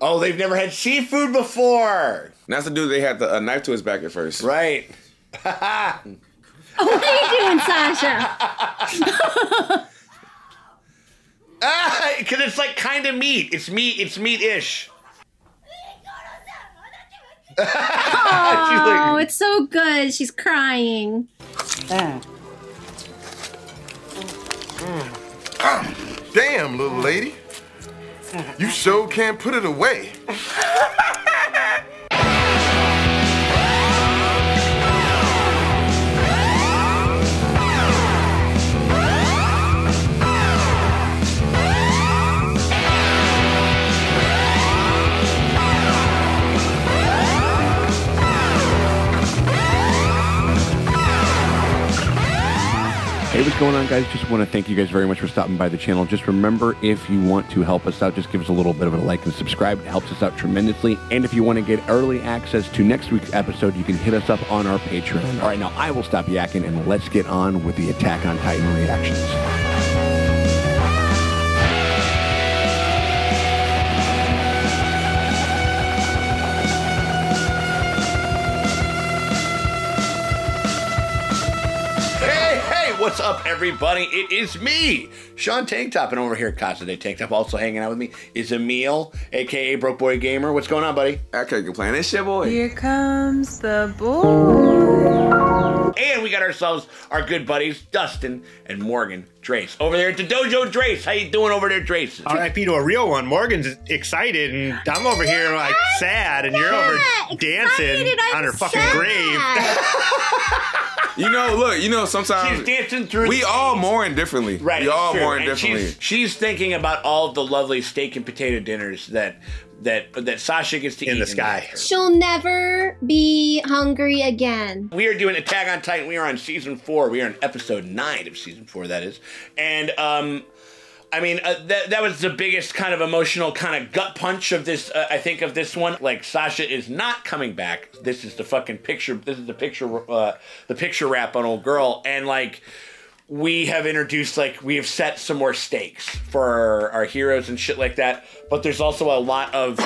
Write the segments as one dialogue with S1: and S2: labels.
S1: Oh, they've never had seafood before.
S2: And that's the dude, they had the knife to his back at first.
S1: Right.
S3: What are you doing, Sasha?
S1: Because it's like kind of meat. It's meat-ish.
S3: Oh, it's so good. She's crying.
S4: Damn, little lady. You sure can't put it away.
S5: Hey, what's going on, guys? Just want to thank you guys very much for stopping by the channel. Just remember, if you want to help us out, just give us a little bit of a like and subscribe. It helps us out tremendously. And if you want to get early access to next week's episode, you can hit us up on our Patreon. All right, now I will stop yakking and let's get on with the Attack on Titan reactions.
S1: What's up, everybody? It is me, Sean Tank Top, and over here at Casa de Tank Top, also hanging out with me is Emil, aka Broke Boy Gamer. What's going on, buddy?
S2: I can't complain. It's your boy.
S6: Here comes the boy.
S1: And we got ourselves our good buddies, Dustin and Morgan Drace, over there at the Dojo. Drace, how you doing over there, Drace?
S7: R.I.P. to a real one. Morgan's excited, and I'm over here like sad, and you're over dancing on her fucking grave.
S2: You know, look, you know, sometimes
S1: she's dancing through.
S2: We all mourn differently.
S1: Right,
S2: we all mourn
S1: and
S2: differently.
S1: She's thinking about all of the lovely steak and potato dinners that Sasha gets to eat
S7: in the sky.
S3: She'll never be hungry again.
S1: We are doing Attack on Titan. We are on season 4. We are on episode 9 of season 4. That is, and I mean, that was the biggest kind of emotional kind of gut punch of this, I think, of this one. Like, Sasha is not coming back. This is the fucking picture. This is the picture wrap on old girl. And, like, we have introduced, like, we have set some more stakes for our heroes and shit like that. But there's also a lot of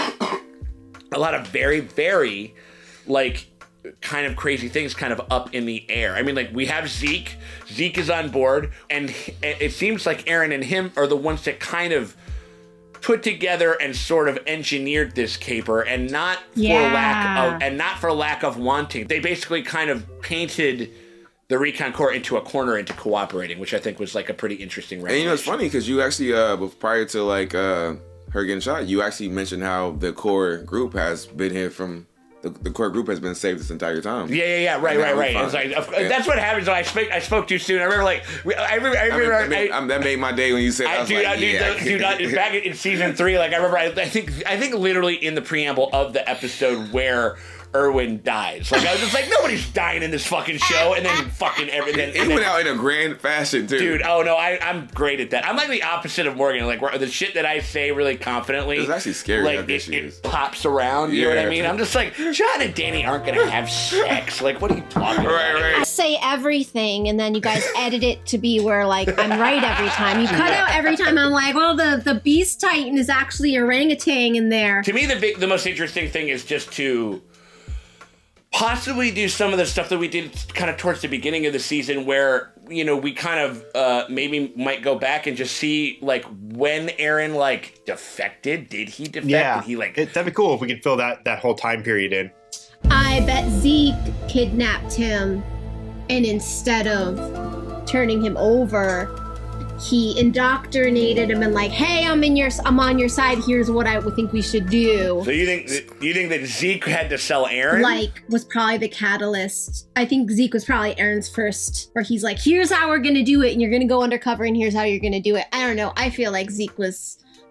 S1: very, very, like, kind of crazy things kind of up in the air. I mean, like, we have Zeke. Zeke is on board, and it seems like Eren and him are the ones that kind of put together and sort of engineered this caper, and not for lack of wanting. They basically kind of painted the Recon Corps into a corner into cooperating, which I think was like a pretty interesting revelation.
S2: And you know, it's funny because you actually prior to like her getting shot, you actually mentioned how the core group has been here from. The core group has been saved this entire time.
S1: Yeah. Right. It's like, that's what happens when I spoke too soon. I remember, like,
S2: that made my day when you said that.
S1: Dude, back in season 3, like, I remember, I think literally in the preamble of the episode where Erwin dies. Like, I was just like, nobody's dying in this fucking show, and then fucking everything.
S2: It went out in a grand fashion, too.
S1: Dude, oh no, I'm great at that. I'm like the opposite of Morgan. Like, the shit that I say really confidently.
S2: It's actually scary.
S1: Like, it pops around, you know what I mean? I'm just like, John and Danny aren't gonna have sex. Like, what are you talking about?
S2: Right.
S3: I say everything, and then you guys edit it to be where, like, I'm right every time. You cut out every time. I'm like, well, the Beast Titan is actually orangutan in there.
S1: To me, the most interesting thing is just to possibly do some of the stuff that we did kind of towards the beginning of the season where, you know, we kind of maybe might go back and just see, like, when Eren, like, defected. Did he defect?
S7: Yeah.
S1: Did he, like...
S7: That'd be cool if we could fill that whole time period in.
S3: I bet Zeke kidnapped him, and instead of turning him over, he indoctrinated him and, like, hey, I'm on your side. Here's what I would think we should do.
S1: So you think that Zeke had to sell Eren?
S3: Like, was probably the catalyst. I think Zeke was probably Eren's first, where he's like, here's how we're gonna do it, and you're gonna go undercover, and here's how you're gonna do it. I don't know. I feel like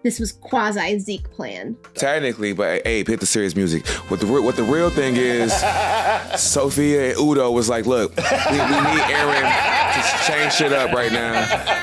S3: this was quasi Zeke plan.
S2: Technically, but hey, hit the serious music. What the real thing is, Sophia and Udo was like, look, we need Eren to change shit up right now,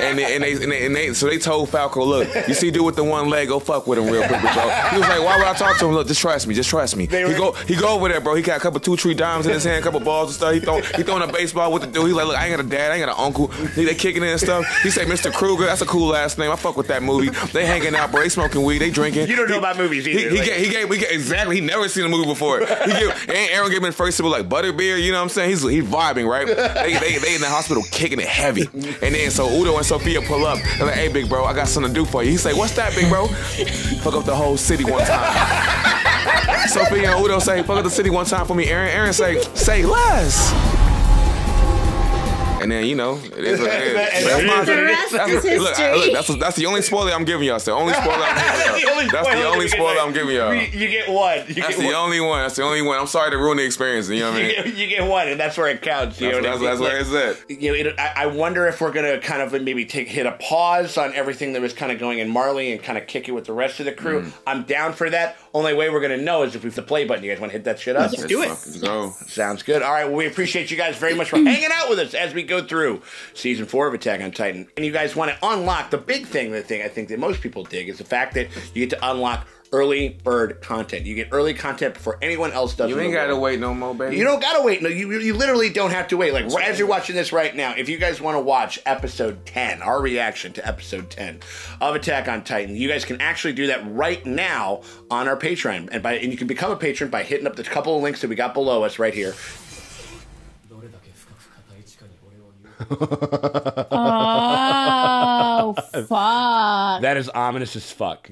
S2: and so they told Falco, look, you see dude with the one leg, go fuck with him real quick, bro. He was like, why would I talk to him? Look, just trust me. He go over there, bro. He got a couple 2-3 dimes in his hand, a couple balls and stuff. He throwing a baseball with the dude. He's like, look, I ain't got a dad, I ain't got an uncle. They kicking in and stuff. He say, Mr. Kruger, that's a cool ass name. I fuck with that movie. They hanging out. not, bro. They smoking weed. They drinking.
S1: You don't know about movies either.
S2: He gave exactly. He never seen a movie before. Aaron gave me the first sip of like butterbeer. You know what I'm saying? He's vibing, right? They in the hospital kicking it heavy. And then so Udo and Sophia pull up. They're like, hey, big bro, I got something to do for you. He's like, what's that, big bro? Fuck up the whole city one time. Sophia and Udo say, fuck up the city one time for me. Aaron say less. And then, you know, it is what it is.
S3: The rest is history.
S2: That's the only spoiler I'm giving y'all. That's the only spoiler I'm giving y'all. That's the only spoiler I'm giving y'all.
S1: You get one.
S2: That's the only one. That's the only one. I'm sorry to ruin the experience. You know what I mean?
S1: You get one, and that's where it counts. You know what I mean?
S2: That's where it's at.
S1: You know, I wonder if we're gonna kind of maybe hit a pause on everything that was kind of going in Marley and kind of kick it with the rest of the crew. I'm down for that. Only way we're gonna know is if we hit the play button. You guys want to hit that shit up?
S3: Yes.
S1: Let's do it.
S2: Let's go.
S1: Sounds good. All right. Well, we appreciate you guys very much for hanging out with us as we go through Season 4 of Attack on Titan. And you guys want to unlock the big thing, the thing I think that most people dig is the fact that you get to unlock early bird content. You get early content before anyone else does.
S2: You ain't gotta wait no more, baby.
S1: You don't gotta wait. No, you literally don't have to wait. Like as you're watching this right now, if you guys want to watch episode 10, our reaction to episode 10 of Attack on Titan, you guys can actually do that right now on our Patreon, and you can become a patron by hitting up the couple of links that we got below us right here.
S3: Oh, fuck.
S1: That is ominous as fuck.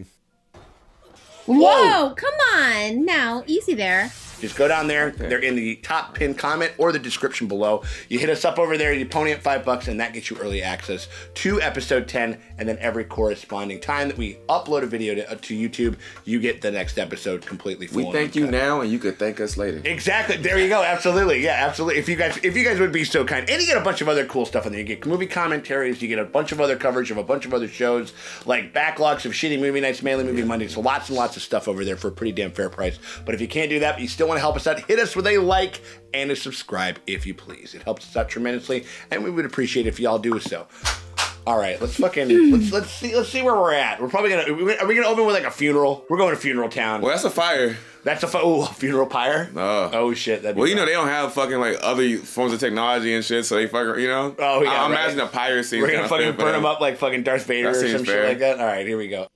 S3: Whoa, come on. Now, easy there.
S1: Just go down there. They're in the top pinned comment or the description below. You hit us up over there. You pony up $5, and that gets you early access to episode 10. And then every corresponding time that we upload a video to YouTube, you get the next episode completely full.
S2: We thank you now, and you could thank us later.
S1: Exactly. There you go. Absolutely. Yeah, absolutely. If you guys would be so kind, and you get a bunch of other cool stuff in there. You get movie commentaries. You get a bunch of other coverage of a bunch of other shows, like backlogs of shitty movie nights, mainly movie Mondays. So lots and lots of stuff over there for a pretty damn fair price. But if you can't do that, but you still want to help us out, hit us with a like and a subscribe if you please. It helps us out tremendously, and we would appreciate it if y'all do so. All right, let's see where we're at. We're probably are we gonna open with like a funeral? We're going to funeral town.
S2: Well, that's a fire.
S1: That's a funeral pyre. Oh shit.
S2: Well, you know they don't have fucking like other forms of technology and shit, so they fucking
S1: Oh yeah.
S2: I imagine a pyre scene.
S1: We're gonna fucking burn them up like fucking Darth Vader or some shit like that. All right, here we go.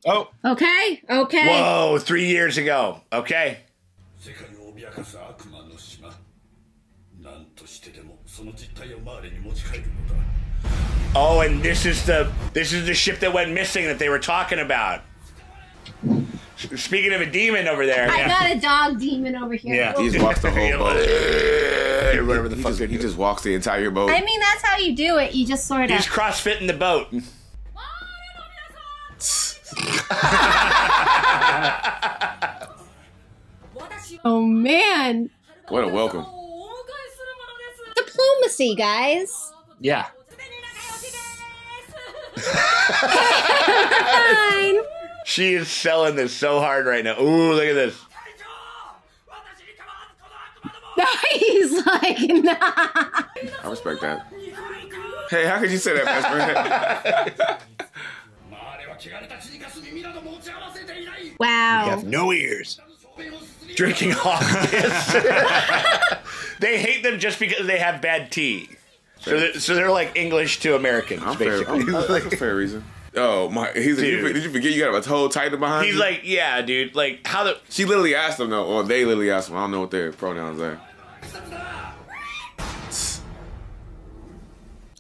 S1: Oh.
S3: Okay.
S1: Whoa, 3 years ago. Okay. Oh, and this is the ship that went missing that they were talking about. Speaking of a demon over there.
S3: I got a dog demon over here.
S1: Yeah.
S2: He just walks the whole boat.
S1: Whatever the fuck
S2: he just walks the entire boat.
S3: I mean, that's how you do it. You just sort of...
S1: He's crossfitting the boat.
S3: Oh, man.
S2: What a welcome.
S3: Diplomacy, guys.
S1: Yeah.
S3: Fine.
S1: She is selling this so hard right now. Ooh, look at this.
S3: He's like, nah.
S2: I respect that. Hey, how could you say that, best friend?
S3: Wow.
S1: You have no ears. Drinking hot piss. They hate them just because they have bad tea. So they're like English to Americans, basically.
S2: That's a fair reason. Oh my! Did you forget you got a whole Titan behind you?
S1: He's like, yeah, dude. Like, how the...
S2: She literally asked him, though. Or they literally asked him. I don't know what their pronouns are.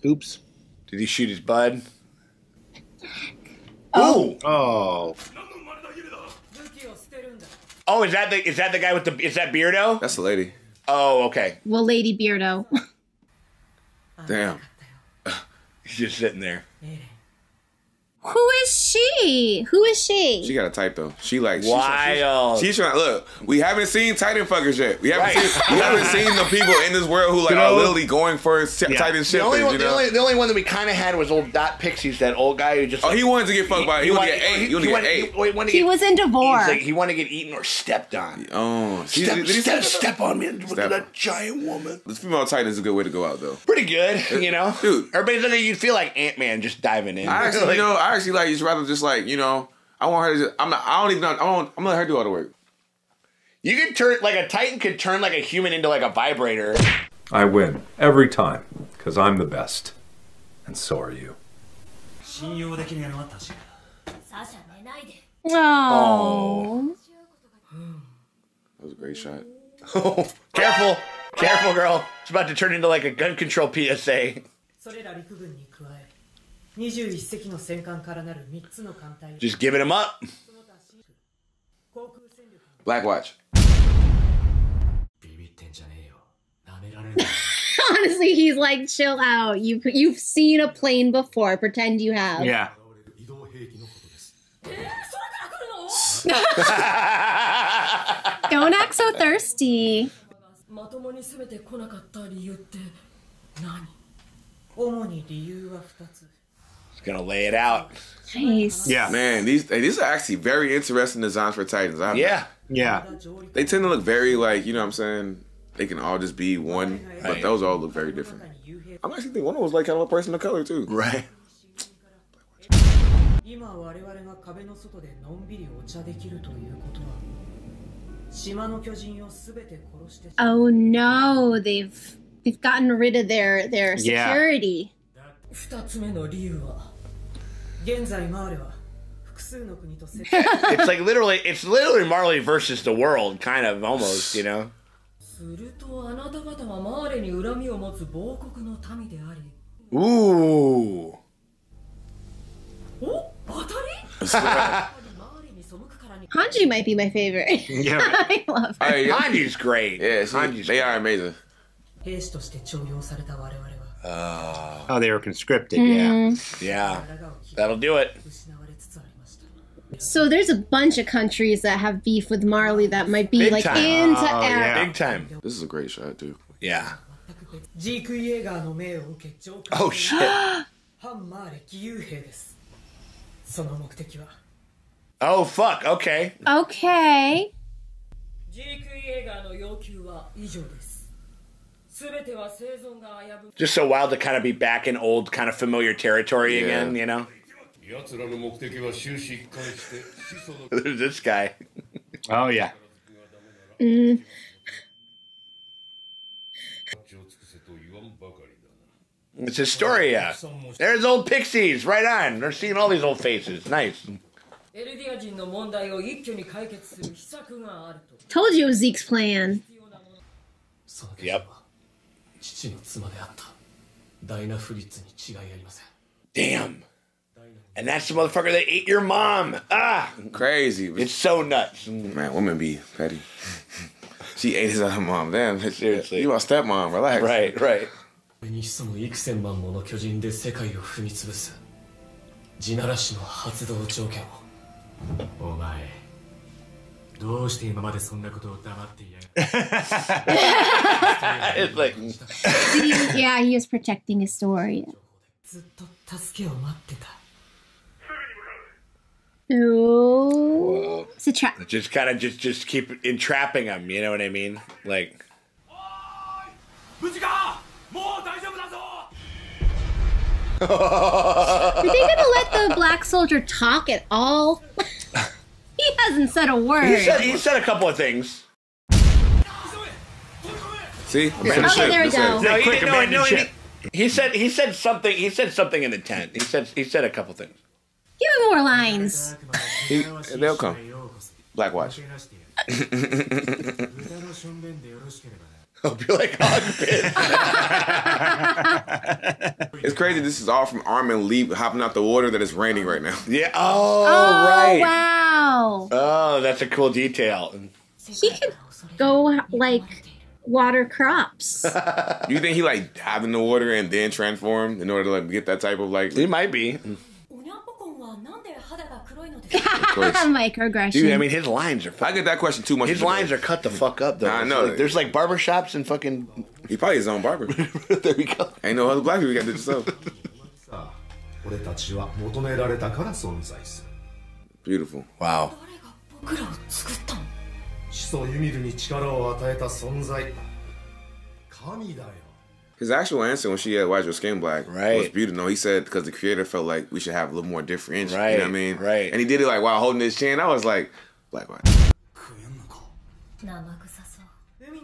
S1: Oops. Did he shoot his bud? Oh.
S7: Oh.
S1: Oh, is that the guy with the... Is that Beardo?
S2: That's the lady.
S1: Oh, okay.
S3: Well, Lady Beardo.
S2: Damn.
S1: He's just sitting there.
S3: Who is she? Who is she?
S2: She got a type though. She like
S1: wild.
S2: She's trying. Look, we haven't seen Titan fuckers yet. We haven't seen the people in this world who like are literally going for Titan shit.
S1: The only one that we kind of had was old Dot Pixies, that old guy who just.
S2: He wanted to get fucked by. He wanted to get eight.
S3: He was into Vor.
S1: He wanted to get eaten or stepped on.
S2: Oh,
S1: step on me and look at that giant woman.
S2: The female Titan is a good way to go out though.
S1: Pretty good, you know,
S2: dude.
S1: Everybody's like, you feel like Ant-Man just diving in.
S2: I actually like just rather just like, you know, I want her to just, I'm gonna let her do all the work.
S1: You could turn, like, a Titan could turn, like, a human into, like, a vibrator.
S8: I win every time because I'm the best. And so are you.
S3: Oh.
S2: That was a great shot.
S1: Oh, careful. Careful, girl. It's about to turn into, like, a gun control PSA. Just giving him up.
S2: Black Watch.
S3: Honestly, he's like, chill out. You've seen a plane before. Pretend you have.
S7: Yeah.
S3: Don't act so thirsty.
S1: Just gonna lay it out.
S3: Nice.
S7: Yeah.
S2: Man, these are actually very interesting designs for Titans.
S1: Yeah.
S7: Yeah.
S2: They tend to look very like, you know what I'm saying? They can all just be one, but
S1: Right.
S2: those all look very different. I'm actually thinking one of them was like kind of a person of color too.
S1: Right.
S3: Oh no, they've gotten rid of their security.
S1: It's like it's literally Marley versus the world, kind of, almost, you know? Ooh.
S3: Hanji might be my favorite.
S7: Yeah.
S3: I love her.
S2: Hey, yeah.
S1: Hanji's great.
S2: Yeah,
S1: Hanji's
S2: they are amazing.
S7: Oh, they were conscripted. Yeah.
S1: Yeah. That'll do it.
S3: So there's a bunch of countries that have beef with Marley that might be
S1: Big
S3: like
S1: time.
S3: into
S7: Oh,
S3: act.
S7: yeah.
S1: Big time.
S2: This is a great shot too.
S1: Yeah. Oh, shit. Oh, fuck. Okay.
S3: Okay.
S1: Just so wild to kind of be back in old, kind of familiar territory again, you know? There's this guy.
S7: Oh, yeah.
S1: It's Historia. There's old pixies. Right on. They're seeing all these old faces. Nice.
S3: Told you it was Zeke's plan.
S1: Yep. Damn. And that's the motherfucker that ate your mom. Ah.
S2: Crazy.
S1: It's so nuts.
S2: Man, women be petty. She ate his other mom. Damn,
S1: Seriously.
S2: You my stepmom. Relax.
S1: Right, right. It's like,
S3: Yeah, he was protecting Historia. Oh, it's a trap.
S1: just kind of just keep entrapping him. You know what I mean? Like,
S3: Are they gonna let the black soldier talk at all? He hasn't said a word.
S1: he said a couple of things.
S2: See?
S3: Okay, there we go.
S1: No,
S7: Quick, abandon ship.
S1: he said something. He said something in the tent. He said a couple things.
S3: Give him more lines.
S2: They'll come. Black Watch.
S1: Hope you like hog pits.
S2: It's crazy. This is all from Armin Lee hopping out the water that it's raining right now.
S1: Yeah. Oh,
S3: Oh,
S1: right.
S3: wow.
S1: Oh, that's a cool detail.
S3: He could go like water crops.
S2: You think he like dived in the water and then transformed in order to like get that type of like?
S1: He might be.
S3: Microaggression.
S1: Dude, I mean, his lines are.
S2: I get that question too much.
S1: His lines are cut the fuck up, though.
S2: I know.
S1: Like, there's like barbershops and fucking.
S2: He probably his own barber.
S1: There we go.
S2: Ain't no other black people got this yourself. Beautiful.
S1: Wow.
S2: His actual answer when she had Why's Your Skin Black
S1: Right.
S2: was beautiful. No, he said because the creator felt like we should have a little more differentiation. You
S1: Right,
S2: know what I mean?
S1: right.
S2: And he did it like while holding his chin. I was like, Black Watch.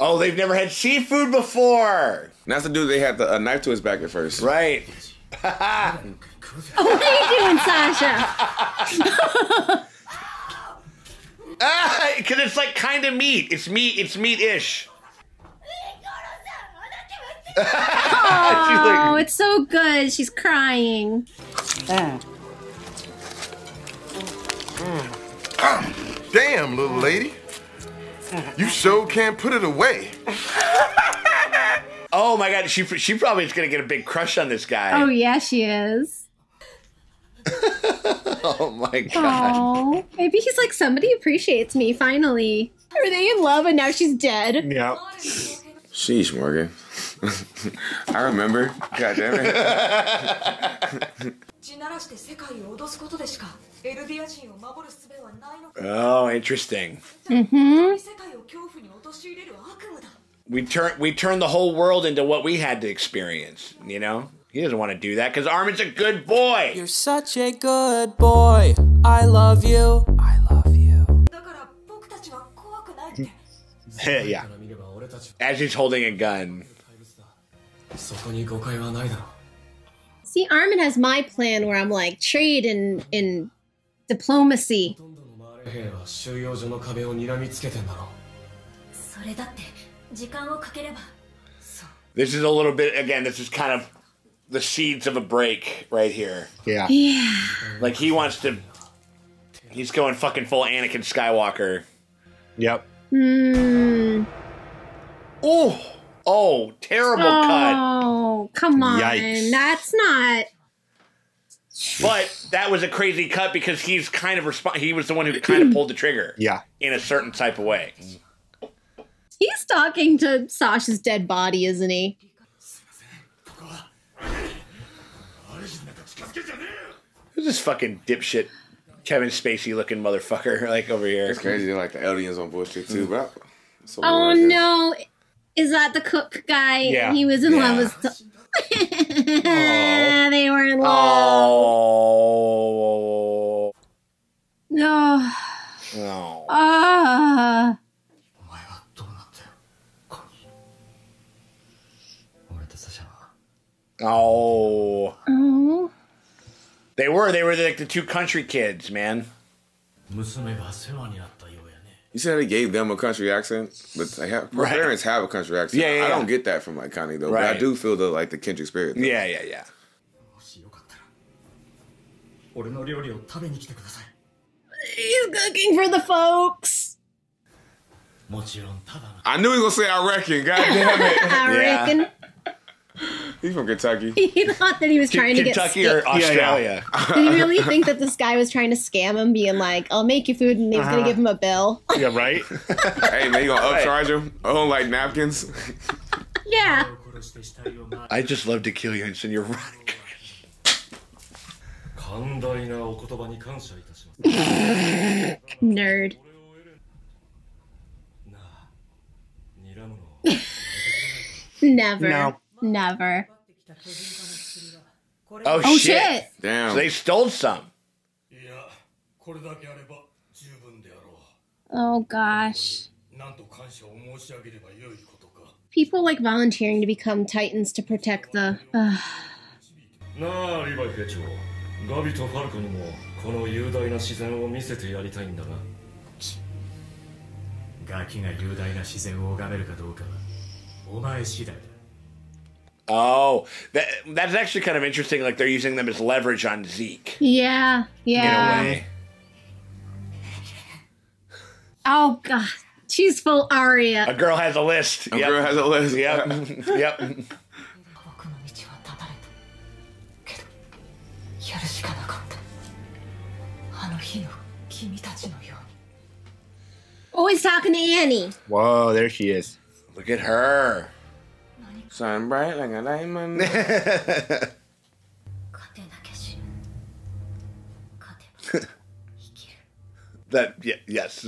S1: Oh, they've never had seafood before.
S2: That's the dude. They had a knife to his back at first.
S1: Right.
S3: What are you doing, Sasha?
S1: Because it's like kind of meat. It's meat. It's meat-ish.
S3: Oh, it's so good. She's crying.
S4: Damn, little lady. You sure can't put it away.
S1: Oh my god, she probably is gonna get a big crush on this guy.
S3: Oh yeah, she is.
S1: Oh my god.
S3: Oh, maybe he's like, somebody appreciates me finally. Are they in love and now she's dead?
S7: Yeah.
S2: Sheesh, Morgan. I remember. God damn it.
S1: Oh, interesting. We turn the whole world into what we had to experience, you know? He doesn't want to do that because Armin's a good boy.
S9: You're such a good boy. I love you. I love you.
S7: Yeah.
S1: As he's holding a gun.
S3: See, Armin has my plan where I'm like, trade in diplomacy.
S1: This is a little bit, again, this is kind of the seeds of a break right here.
S7: Yeah.
S3: Yeah.
S1: Like he's going fucking full Anakin Skywalker.
S7: Yep.
S1: Oh, terrible cut.
S3: Oh, come on.
S1: Yikes.
S3: That's not...
S1: But that was a crazy cut because he's kind of he was the one who kind of pulled the trigger.
S7: Yeah.
S1: In a certain type of way.
S3: He's talking to Sasha's dead body, isn't he?
S1: Who's this fucking dipshit Kevin Spacey looking motherfucker like over here?
S2: It's crazy. They're like the aliens on bullshit too. But
S3: Oh no. Is that the cook guy?
S1: Yeah.
S3: He was in love with... They were in love.
S1: Oh.
S3: No.
S1: No. Oh.
S3: Oh.
S1: They were like the two country kids, man.
S2: You said they gave them a country accent, but her parents have a country accent.
S1: Yeah.
S2: I don't get that from like Connie though, but
S1: Right.
S2: I do feel the kindred spirit. Though.
S1: Yeah.
S3: He's cooking for the folks.
S2: I knew he was gonna say I reckon. God damn it.
S3: I reckon.
S2: He's from Kentucky.
S3: He thought that he was trying to get
S1: Kentucky or Australia.
S3: Did he really think that this guy was trying to scam him, being like, I'll make you food and he was going to give him a bill?
S7: Yeah, right?
S2: Hey, man, you gonna upcharge him? Oh, like napkins?
S3: Yeah.
S1: I just love to kill you and send you running.
S3: Nerd. Never.
S7: No.
S3: Never.
S1: Oh, shit.
S2: Damn.
S1: So they stole some.
S3: Oh gosh. People like volunteering to become titans to protect the...
S10: なあ、リヴァイ兵長。ガビとファルコにもこの雄大な自然を見せてやりたいんだが。ガキが雄大な自然を拝めるかどうかはお前次第だ。
S1: Oh, that's actually kind of interesting. Like they're using them as leverage on Zeke.
S3: Yeah.
S1: In a way.
S3: Oh god. She's full Aria.
S1: A girl has a list.
S2: A girl has a list.
S1: Yep. Yep.
S3: Oh, he's talking to Annie.
S7: Whoa, there she is.
S1: Look at her.
S2: Shine bright like a diamond.
S1: Yes.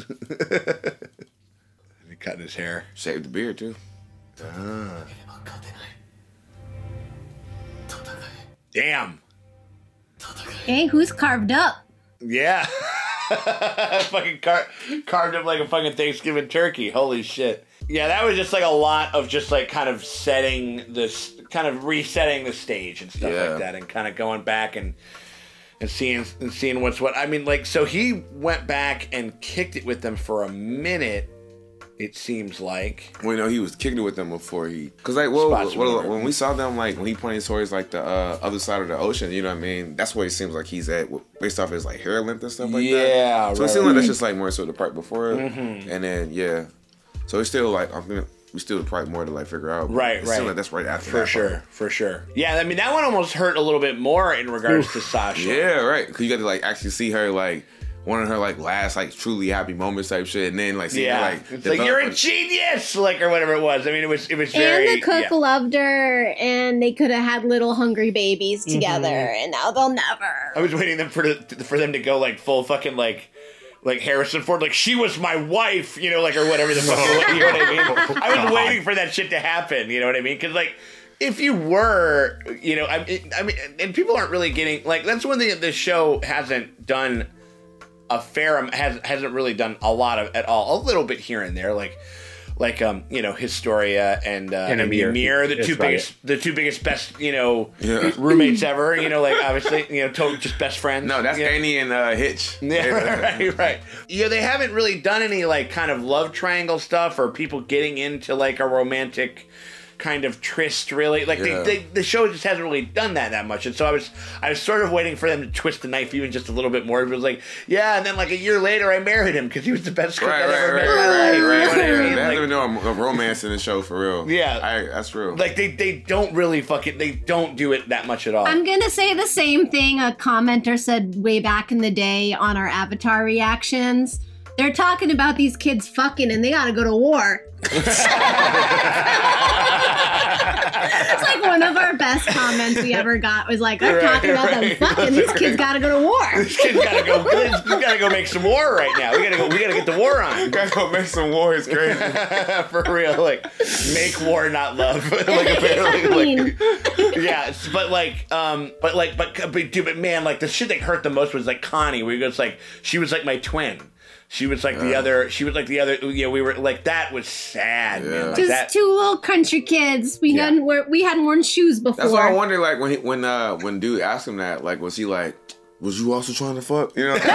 S1: He cut his hair.
S2: Shaved the beard too.
S1: Damn.
S3: Hey, who's carved up?
S1: Yeah. Fucking carved him like a fucking Thanksgiving turkey. Holy shit. Yeah, that was just like a lot of just like kind of resetting the stage and stuff like that, and kind of going back and seeing what's what. I mean, like, so he went back and kicked it with them for a minute. It seems like.
S2: Well, you know, he was kicking it with them before he. Because, like, when we saw them, like, when he pointed towards, like, the other side of the ocean, you know what I mean? That's where it seems like he's at, based off his, like, hair length and stuff like that.
S1: Yeah,
S2: so it seems like that's just, like, more so the part before it. And then, yeah. So it's still, like, I think we still probably more to, like, figure out.
S1: Right.
S2: Seems like that's right after
S1: for
S2: that
S1: sure,
S2: part.
S1: for sure. Yeah, I mean, that one almost hurt a little bit more in regards to Sasha.
S2: Yeah, right. Because you got to, like, actually see her, like, one of her like last like truly happy moments type shit, and then like see her like
S1: it's like you're a genius, like, or whatever it was. I mean, it was very.
S3: And the cook loved her, and they could have had little hungry babies together, and now they'll never.
S1: I was waiting for them to go like full fucking like Harrison Ford, like she was my wife, you know, like, or whatever the fuck. You know what I mean? I was waiting for that shit to happen. You know what I mean? Because like. If you were, you know, I mean, and people aren't really getting like that's one thing the show hasn't done. Hasn't really done a lot of at all. A little bit here and there, like you know, Historia and Amir, the two biggest best, you know, roommates ever. You know, like obviously, you know, just best friends.
S2: No, that's Annie and Hitch.
S1: Yeah, right. Yeah, they haven't really done any like kind of love triangle stuff or people getting into like a romantic kind of tryst, really. Like the show just hasn't really done that much, and so I was sort of waiting for them to twist the knife even just a little bit more. It was like, yeah, and then like a year later I married him because he was the best cook I'd ever met in my life.
S2: They haven't even done a romance in the show for real.
S1: Yeah,
S2: that's real.
S1: Like they don't really they don't do it that much at all.
S3: I'm gonna say the same thing a commenter said way back in the day on our Avatar reactions. They're talking about these kids fucking and they gotta go to war. It's like one of our best comments we ever got was like, they're talking about them fucking. These kids gotta go to war.
S1: These kids gotta go make some war right now. We gotta get the war on.
S2: We gotta go make some war. It's crazy.
S1: For real. Like, make war, not love. Like, apparently, like, yeah. But man, like the shit that hurt the most was like Connie, where he goes like, she was like my twin. She was like the other. She was like the other. You know, we were like that was sad, man. Like
S3: just
S1: that.
S3: Two little country kids. We hadn't worn shoes before.
S2: That's why I wonder. Like when dude asked him that, like, was he like, was you also trying to fuck? You know? Was he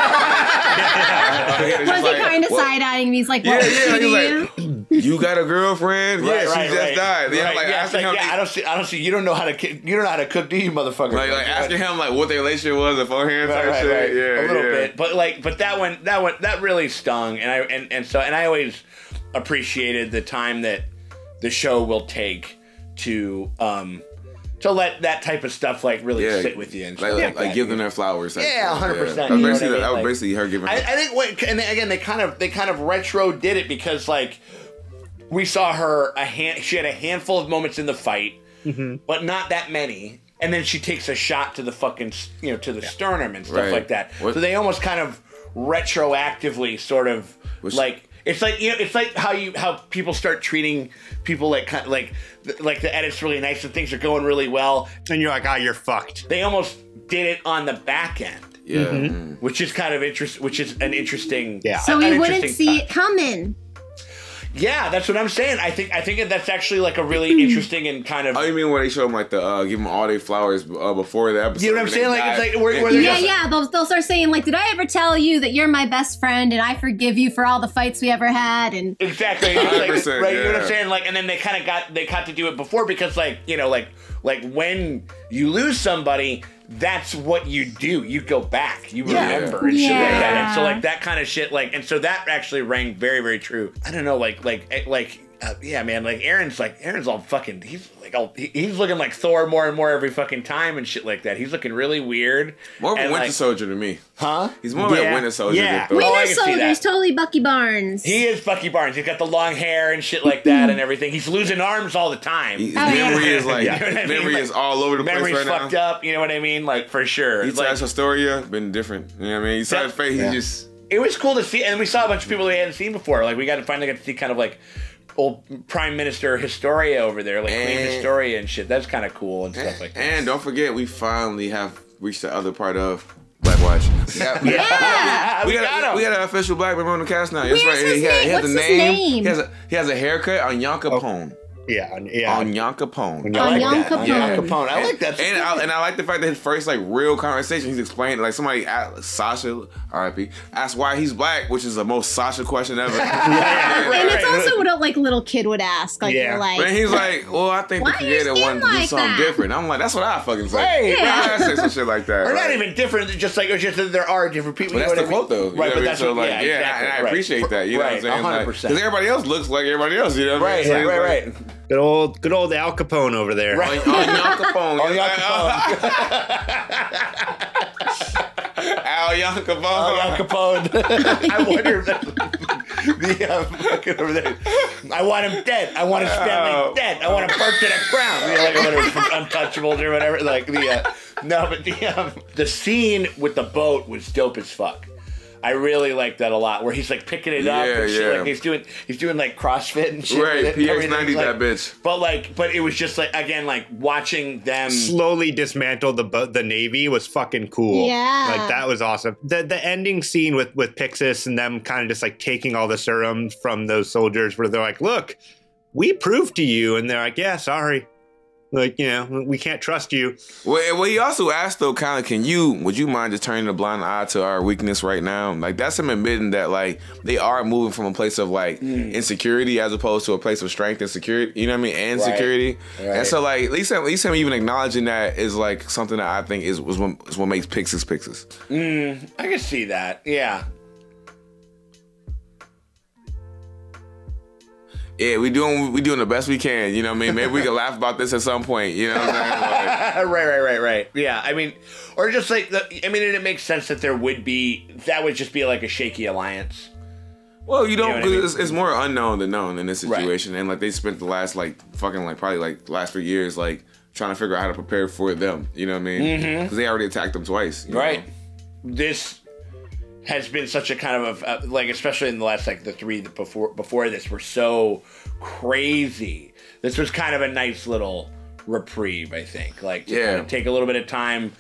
S3: kind of side-eyeing me? He's like, what was
S2: he's like, you got a girlfriend? Yeah, she just died. Yeah, like asking him.
S1: I don't see. You don't know how to cook, do you, motherfucker?
S2: Like asking him like what their relationship was beforehand.
S1: Right. Yeah, a little bit. But that really stung, and I always appreciated the time that the show will take to let that type of stuff like really sit with you and stuff
S2: like give them their flowers.
S1: Yeah, 100%.
S2: That was basically her giving.
S1: I think and again they kind of retro did it because like we saw her she had a handful of moments in the fight, but not that many, and then she takes a shot to the fucking to the sternum and stuff like that. So they almost kind of retroactively sort of like. It's like it's like how people start treating people like the edit's really nice and things are going really well,
S7: and you're like, you're fucked.
S1: They almost did it on the back end, which is kind of which is an interesting,
S3: So we wouldn't see it coming.
S1: Yeah, that's what I'm saying. I think that's actually like a really interesting and kind of.
S2: Oh, you mean when they show them like give them all their flowers before the episode?
S1: You know what I'm saying? Like it's like
S3: they'll start saying like, "Did I ever tell you that you're my best friend and I forgive you for all the fights we ever had?" And
S1: exactly, like, right? You know what I'm saying? Like, and then they got to do it before because like when you lose somebody. That's what you do. You go back. You remember and shit like that. And so like that kind of shit, like, and so that actually rang very, very true. I don't know, yeah, man. Like Aaron's all fucking. He's looking like Thor more and more every fucking time and shit like that. He's looking really weird.
S2: More of a Winter Soldier to me.
S1: Huh?
S2: He's more like Winter Soldier.
S1: Yeah.
S3: Winter Soldier's totally Bucky Barnes.
S1: He is Bucky Barnes. He's got the long hair and shit like that and everything. He's losing arms all the time.
S2: His memory is like memory is all over the place right now.
S1: Memory's fucked up. You know what I mean? Like for sure.
S2: He saw Historia, been different. You know what I mean? He saw his face. He just.
S1: It was cool to see, and we saw a bunch of people we hadn't seen before. Like we finally got to see kind of like old Prime Minister Historia over there, like Queen Historia and shit. That's kind of cool and stuff like that.
S2: And don't forget, we finally have reached the other part of Black Watch.
S1: We got him.
S2: We got an official black member on the cast now.
S3: Where's his name?
S2: He has
S3: What's
S2: a
S3: his
S2: name.
S3: name?
S2: He has a haircut on Yon Capone.
S7: Yeah.
S2: On Yon Capone.
S1: I like that.
S3: Capone.
S1: Yon Capone. I like that.
S2: And I like the fact that his first like real conversation, he's explained like somebody asked, Sasha, R.I.P. asked why he's black, which is the most Sasha question ever.
S3: And it's also what a like little kid would ask. Like, you're like,
S2: But he's like, well, I think the
S3: Why
S2: creator
S3: your skin
S2: wanted to do
S3: like
S2: something
S3: that?
S2: different. I'm like, that's what I fucking say.
S1: Right.
S2: I say some shit like that.
S1: Or not
S2: right?
S1: even different, just like it's just that there are different people.
S2: But
S1: you
S2: that's
S1: know
S2: the
S1: what I mean?
S2: quote, though.
S1: Right, but
S2: what I mean?
S1: that's
S2: So,
S1: what,
S2: like,
S1: yeah,
S2: yeah,
S1: exactly.
S2: and I appreciate that. You know what I'm saying?
S1: 100%.
S2: Because everybody else looks like everybody else. You know what I'm saying?
S1: Right.
S7: Good old Al Capone over there.
S2: Right. On Yon Capone.
S1: On Yon
S2: Al Yon Capone.
S1: Yon Capone. I wonder if that's the fucking over there. I want him dead. I want his family dead. I want him burnt to the ground. You know, like whatever, from Untouchables or whatever. Like the scene with the boat was dope as fuck. I really like that a lot. Where he's like picking it up and shit. Like he's doing like CrossFit and shit.
S2: Right, PX90
S1: like,
S2: that bitch.
S1: But it was just like again like watching them
S7: slowly dismantle the Navy was fucking cool.
S3: Yeah.
S7: Like that was awesome. The ending scene with Pixis and them kind of just like taking all the serums from those soldiers where they're like, look, we proved to you, and they're like, yeah, sorry. Like, you know, we can't trust you.
S2: Well, he also asked, though, kind of, would you mind just turning a blind eye to our weakness right now? Like, that's him admitting that, like, they are moving from a place of, like, insecurity as opposed to a place of strength and security, you know what I mean? And security. Right. And so, like, at least him even acknowledging that is, like, something that I think is what makes Pixis.
S1: I can see that, yeah.
S2: Yeah, we doing the best we can, you know what I mean? Maybe we can laugh about this at some point, you know what I'm saying? Like,
S1: right. Yeah, I mean, or just like, and it makes sense that that would just be like a shaky alliance.
S2: Well, you don't, because it's more unknown than known in this situation. Right. And like they spent the last probably the last few years like trying to figure out how to prepare for them, you know what I mean? Because they already attacked them twice.
S1: Right. This has been such a kind of like, especially in the last like the three before this were so crazy. This was kind of a nice little reprieve, I think. Like to kind of take a little bit of time,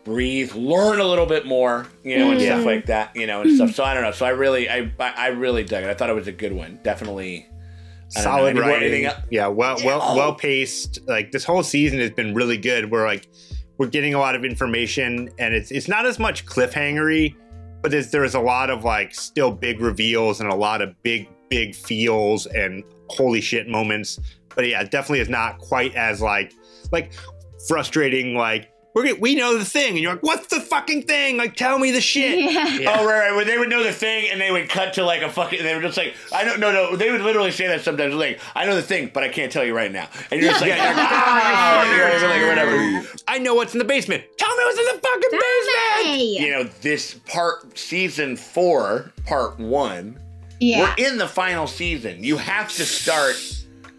S1: breathe, learn a little bit more, you know, and stuff like that, you know, and stuff. So I don't know. So I really dug it. I thought it was a good one. Definitely
S7: solid writing. Yeah, well paced. Like this whole season has been really good. We're getting a lot of information, and it's not as much cliffhangery. But there's a lot of like still big reveals and a lot of big feels and holy shit moments. But yeah, it definitely is not quite as like frustrating. Like we know the thing, and you're like, what's the fucking thing? Like, tell me the shit.
S1: Yeah. Oh right. When they would know the thing, and they would cut to like a fucking. And they were just like, I don't no. They would literally say that sometimes. Like, I know the thing, but I can't tell you right now. And you're just like, like whatever.
S7: I know what's in the basement. Tell me what's in the fucking basement.
S1: You know, this season 4, part 1. Yeah. We're in the final season. You have to start.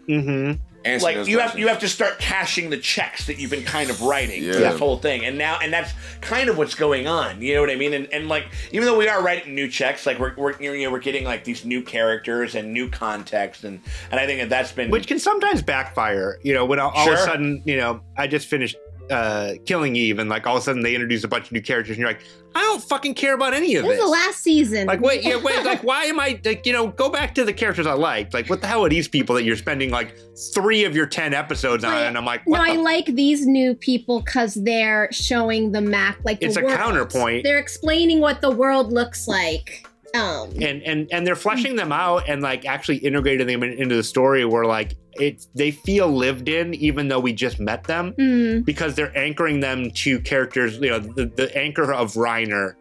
S1: Like you have to start cashing the checks that you've been kind of writing for this whole thing, and that's kind of what's going on. You know what I mean? And like even though we are writing new checks, like we're getting like these new characters and new context, and I think that's been
S7: which can sometimes backfire. You know, when all of a sudden, you know, I just finished Killing Eve, and like all of a sudden they introduce a bunch of new characters, and you're like, I don't fucking care about any of this.
S3: It was the last season.
S7: Like wait, like why am I like, you know, go back to the characters I liked. Like what the hell are these people that you're spending like 3 of your 10 episodes on? And I'm like, what
S3: I like these new people because they're showing the map, like
S7: it's
S3: the
S7: a
S3: world.
S7: Counterpoint.
S3: They're explaining what the world looks like.
S7: And they're fleshing them out and like actually integrating them into the story where like they feel lived in, even though we just met them, because they're anchoring them to characters, you know, the anchor of Reiner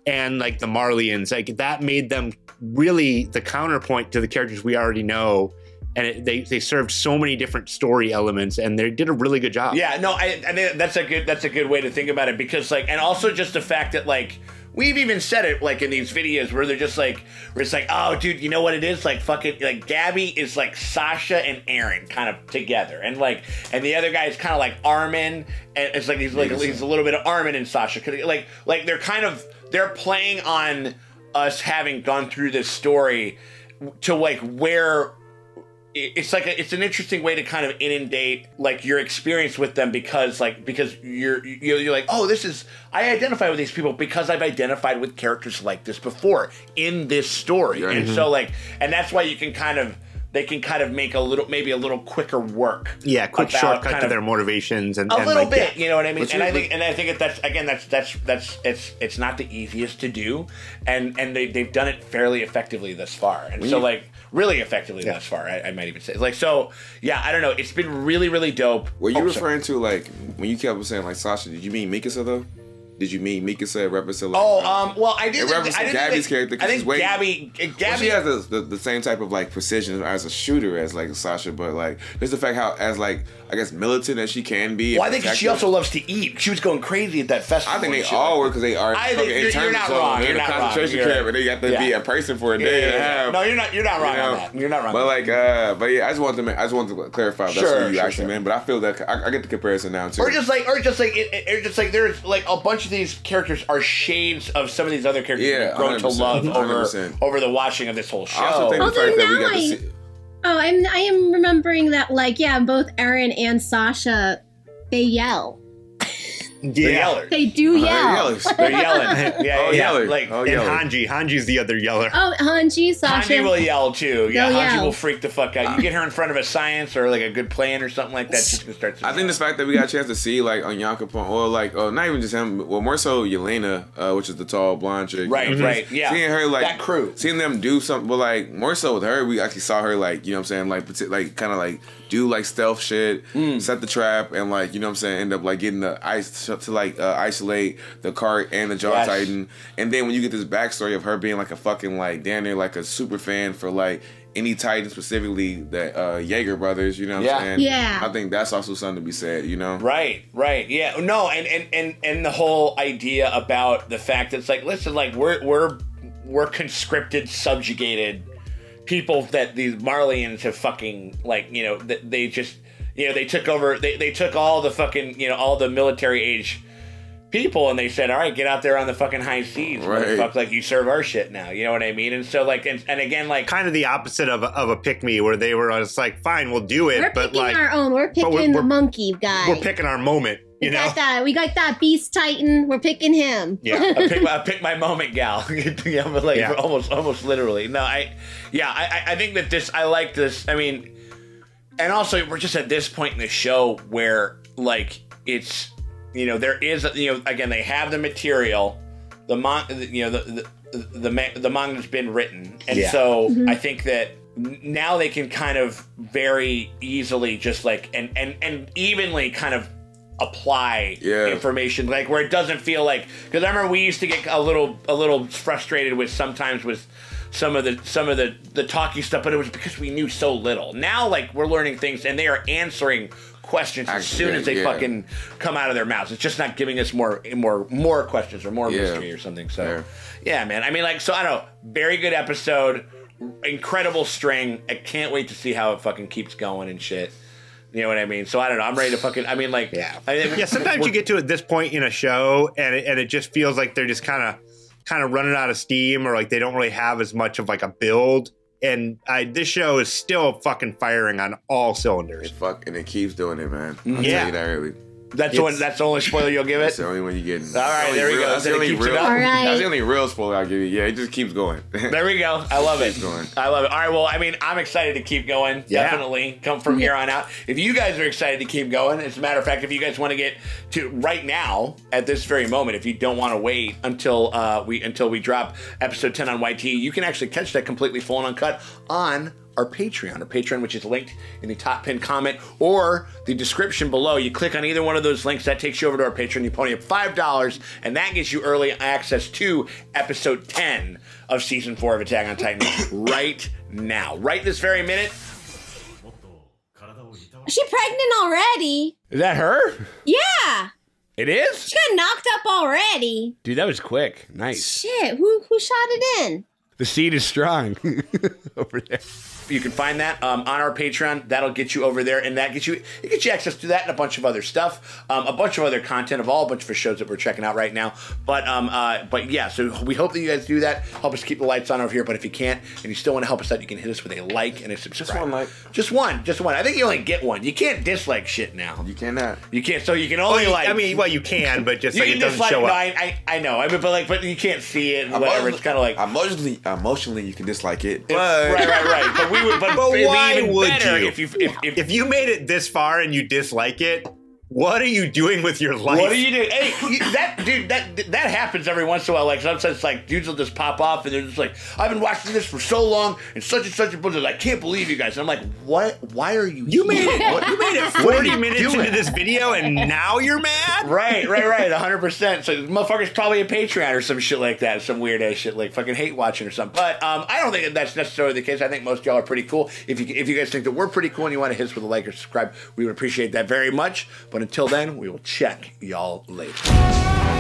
S7: and like the Marleyans, like that made them really the counterpoint to the characters we already know. And they served so many different story elements, and they did a really good job.
S1: Yeah, no, I think that's a good way to think about it, because like, and also just the fact that like we've even said it like in these videos where they're just like, where it's like, oh dude, you know what it is? Like fucking like Gabby is like Sasha and Aaron kind of together, and the other guy is kind of like Armin, and it's like he's a little bit of Armin and Sasha, like they're playing on us having gone through this story to like where it's an interesting way to kind of inundate like your experience with them because you're like, oh, this is, I identify with these people because I've identified with characters like this before in this story. And so like, and that's why they can kind of make maybe a little quicker work.
S7: Yeah, quick shortcut to their motivations and
S1: a little
S7: like,
S1: bit, you know what I mean? And I think that's it's not the easiest to do, and they've done it fairly effectively thus far, and so like really effectively thus far, I might even say. Like, so yeah, I don't know. It's been really, really dope.
S2: Were you referring to like when you kept saying like Sasha? Did you mean Mikasa though? Did you mean Mikasa represent? Like,
S1: well, I didn't.
S2: It represents Gabby's character.
S1: I think Gabby.
S2: Well, she has the same type of like precision as a shooter as like Sasha, but like there's the fact how as like I guess militant as she can be.
S1: Well, I think she also loves to eat. She was going crazy at that festival.
S2: I think they all were because they are.
S1: I think you're not wrong. You're not wrong.
S2: Concentration camp, and they got to be a person for a day and a half.
S1: No, you're not wrong on that. You're not wrong.
S2: But like, but yeah, I just wanted to clarify that's what you actually meant. But I feel that I get the comparison now too.
S1: Or just like there's like a bunch of these characters are shades of some of these other characters we've grown to love over the watching of this whole show.
S2: I also think the fact that we got to see.
S3: I am remembering that, like, yeah, both Eren and Sasha, they yell.
S1: Yeah.
S3: They do yell.
S1: They're yelling. Yeah. Like,
S7: and Hanji's the other yeller.
S3: Oh, Hanji, Sasha.
S1: Hanji will yell too. Yeah, Hanji
S3: yell.
S1: will freak the fuck out. You get her in front of a science or like a good plan or something like that, she's gonna start to
S2: I think the fact that we got a chance to see like on Yankapon, or like, not even just him, well, more so Yelena, which is the tall blonde chick.
S1: Right, yeah.
S2: Seeing her like
S1: that crew,
S2: seeing them do something, but like more so with her, we actually saw her like, you know what I'm saying, like kind of like do like stealth shit, set the trap, and like, you know what I'm saying, end up like getting the ice to like isolate the cart and the Jaw Titan. And then when you get this backstory of her being like a fucking like damn near like a super fan for like any Titan, specifically the Jaeger brothers, you know what I'm saying?
S3: Yeah.
S2: I think that's also something to be said, you know?
S1: Right. Yeah. No, and the whole idea about the fact that it's like, listen, like we're conscripted, subjugated people that these Marleyans have fucking like, you know, they just, you know, they took over, they took all the fucking, you know, all the military age people and they said, all right, get out there on the fucking high seas, motherfucker, like you serve our shit now, you know what I mean? And so like, and again, like
S7: kind of the opposite of a pick me, where they were just like, fine, we'll do it,
S3: we're picking our own, we're picking the monkey guy,
S7: we're picking our moment. You know?
S3: We got that Beast Titan. We're picking him.
S1: Yeah, I pick my moment, gal. Yeah, but like almost literally. No, I think that this. I like this. I mean, and also we're just at this point in the show where like it's, you know, there is, you know, again, they have the material, the manga's been written, and so I think that now they can kind of very easily just like and evenly kind of apply information, like where it doesn't feel like, because I remember we used to get a little frustrated with sometimes with some of the talky stuff, but it was because we knew so little. Now like we're learning things and they are answering questions as soon as they fucking come out of their mouths. It's just not giving us more questions or more mystery or something. So yeah, man. I mean, like, so I don't know. Very good episode, incredible string. I can't wait to see how it fucking keeps going and shit. You know what I mean? So I don't know. I'm ready to fucking. I mean, like,
S7: sometimes you get to this point in a show, and it just feels like they're just kind of running out of steam, or like they don't really have as much of like a build. And this show is still fucking firing on all cylinders.
S2: And it keeps doing it, man. I'll tell you that early.
S1: That's the only spoiler you'll give it?
S2: That's the only one you get.
S1: All right, there we go.
S2: That's the only real spoiler I'll give you. Yeah, it just keeps going.
S1: There we go. I love it.
S2: Going.
S1: I love it. All right, well, I mean, I'm excited to keep going. Yeah. Definitely. Come from here on out. If you guys are excited to keep going, as a matter of fact, if you guys want to get to right now, at this very moment, if you don't want to wait until we drop episode 10 on YT, you can actually catch that completely full and uncut on our Patreon, which is linked in the top pinned comment or the description below. You click on either one of those links, that takes you over to our Patreon. You pony up $5, and that gets you early access to episode 10 of season 4 of Attack on Titan right now, right this very minute.
S3: Is she pregnant already?
S1: Is that her?
S3: Yeah.
S1: It is?
S3: She got knocked up already.
S1: Dude, that was quick. Nice.
S3: Shit, who shot it in?
S1: The seed is strong over there. can find that on our Patreon. That'll get you over there, and it gets you access to that and a bunch of other stuff, a bunch of other content of all a bunch of shows that we're checking out right now. But yeah, so we hope that you guys do that. Help us keep the lights on over here. But if you can't and you still want to help us out, you can hit us with a like and a subscribe.
S2: Just one like.
S1: Just one. I think you only get one. You can't dislike shit now.
S2: You cannot.
S1: You can't. So you can only like.
S7: I mean, well, you can, but just
S1: you
S7: like
S1: can
S7: it doesn't
S1: dislike,
S7: show up.
S1: I know. I mean, but you can't see it and whatever. It's kind of like
S2: emotionally, you can dislike it. But
S1: right. But we would. But
S7: why would you?
S1: If
S7: you made it this far and you dislike it, what are you doing with your life?
S1: What are you doing? Hey, that happens every once in a while. Like sometimes, like dudes will just pop off and they're just like, "I've been watching this for so long and such a bullshit. I can't believe you guys." And I'm like, "What? Why are you?
S7: You made it 40 minutes into this video and now you're mad?"
S1: Right, 100%. So motherfucker's probably a Patreon or some shit like that, some weird ass shit like fucking hate watching or something. But I don't think that's necessarily the case. I think most of y'all are pretty cool. If you guys think that we're pretty cool and you want to hit us with a like or subscribe, we would appreciate that very much. But until then, we will check y'all later.